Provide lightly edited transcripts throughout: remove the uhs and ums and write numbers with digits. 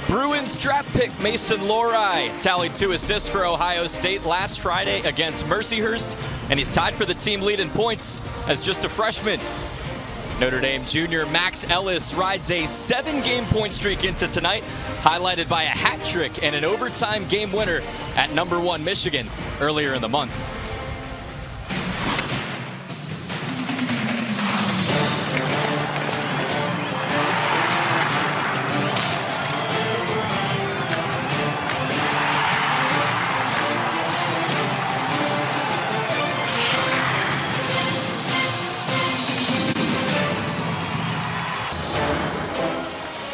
Bruins draft pick Mason Lohrei tallied 2 assists for Ohio State last Friday against Mercyhurst, and he's tied for the team lead in points as just a freshman. Notre Dame junior Max Ellis rides a 7-game point streak into tonight, highlighted by a hat trick and an overtime game winner at #1 Michigan earlier in the month.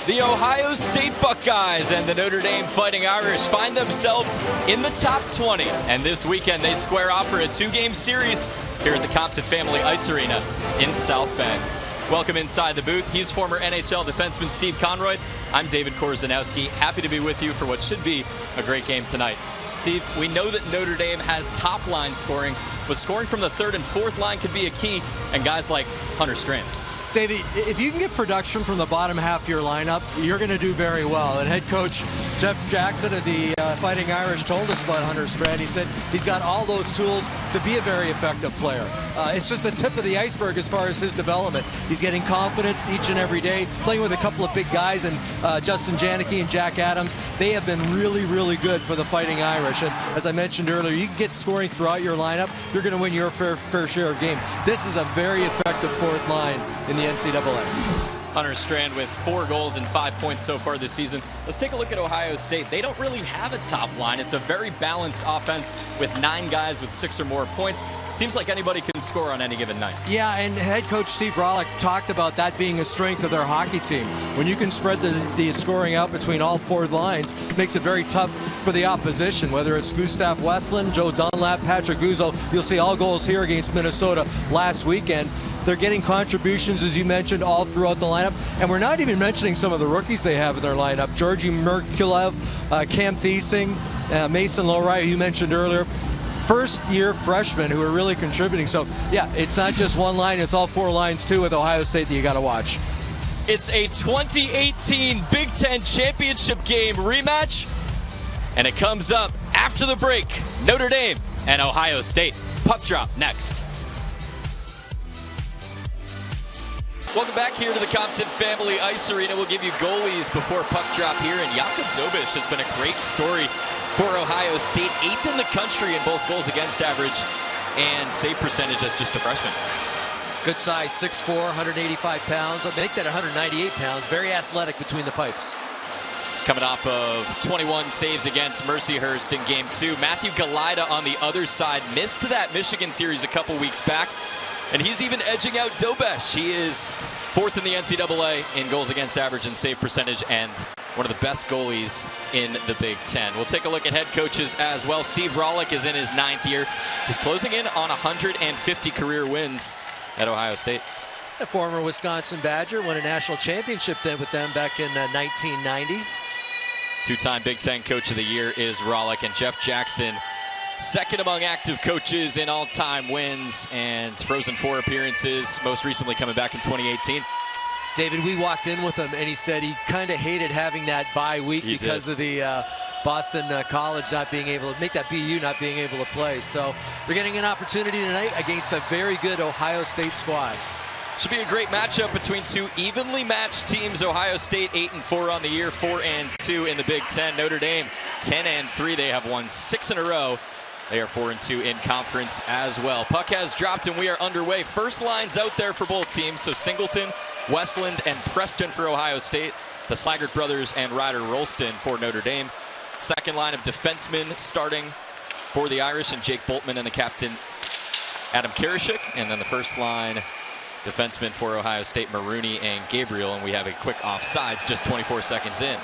The Ohio State Buckeyes and the Notre Dame Fighting Irish find themselves in the top 20. And this weekend they square off for a 2-game series here at the Compton Family Ice Arena in South Bend. Welcome inside the booth. He's former NHL defenseman Steve Conroy. I'm David Korzeniowski. Happy to be with you for what should be a great game tonight. Steve, we know that Notre Dame has top line scoring, but scoring from the 3rd and 4th line could be a key, and guys like Hunter Strand. David, if you can get production from the bottom half of your lineup, you're going to do very well. And head coach Jeff Jackson of the Fighting Irish told us about Hunter Strand. He said he's got all those tools to be a very effective player. It's just the tip of the iceberg as far as his development. He's getting confidence each and every day, playing with a couple of big guys, and Justin Janicki and Jack Adams. They have been really, really good for the Fighting Irish. And as I mentioned earlier, you can get scoring throughout your lineup, you're going to win your fair share of game. This is a very effective 4th line in the NCAA. Hunter Strand with 4 goals and 5 points so far this season. Let's take a look at Ohio State. They don't really have a top line. It's a very balanced offense with 9 guys with 6 or more points. Seems like anybody can score on any given night. Yeah, and head coach Steve Rollick talked about that being a strength of their hockey team. When you can spread the scoring out between all 4 lines, makes it very tough for the opposition, whether it's Gustav Westland, Joe Dunlap, Patrick Guzzo. You'll see all goals here against Minnesota last weekend. They're getting contributions, as you mentioned, all throughout the lineup. And we're not even mentioning some of the rookies they have in their lineup. Georgi Merkulov, Cam Thiesing, Mason Lohrei, who you mentioned earlier. First-year freshmen who are really contributing. So, yeah, it's not just one line. It's all 4 lines, too, with Ohio State that you got to watch. It's a 2018 Big Ten Championship game rematch, and it comes up after the break. Notre Dame and Ohio State. Puck drop next. Welcome back here to the Compton Family Ice Arena. We'll give you goalies before puck drop here, and Jakub Dobish has been a great story for Ohio State. 8th in the country in both goals against average and save percentage as just a freshman. Good size, 6'4", 185 pounds. I make that 198 pounds. Very athletic between the pipes. He's coming off of 21 saves against Mercyhurst in Game 2. Matthew Galida on the other side missed that Michigan series a couple weeks back. And he's even edging out Dobish. He is 4th in the NCAA in goals against average and save percentage, and one of the best goalies in the Big Ten. We'll take a look at head coaches as well. Steve Rollick is in his 9th year. He's closing in on 150 career wins at Ohio State. A former Wisconsin Badger, won a national championship with them back in 1990. 2-time Big Ten Coach of the Year is Rollick, and Jeff Jackson, 2nd among active coaches in all-time wins and Frozen Four appearances, most recently coming back in 2018. David, we walked in with him, and he said he kind of hated having that bye week because of the Boston College not being able to make that BU not being able to play. So they're getting an opportunity tonight against a very good Ohio State squad. Should be a great matchup between 2 evenly matched teams. Ohio State 8-4 on the year, 4-2 in the Big Ten. Notre Dame 10-3. They have won 6 in a row. They are 4-2 in conference as well. Puck has dropped and we are underway. First lines out there for both teams. So Singleton, Westland, and Preston for Ohio State. The Slaggert brothers and Ryder Rolston for Notre Dame. Second line of defensemen starting for the Irish, and Jake Boltman and the captain Adam Karashik. And then the first line defensemen for Ohio State, Marooney and Gabriel. And we have a quick offsides just 24 seconds in.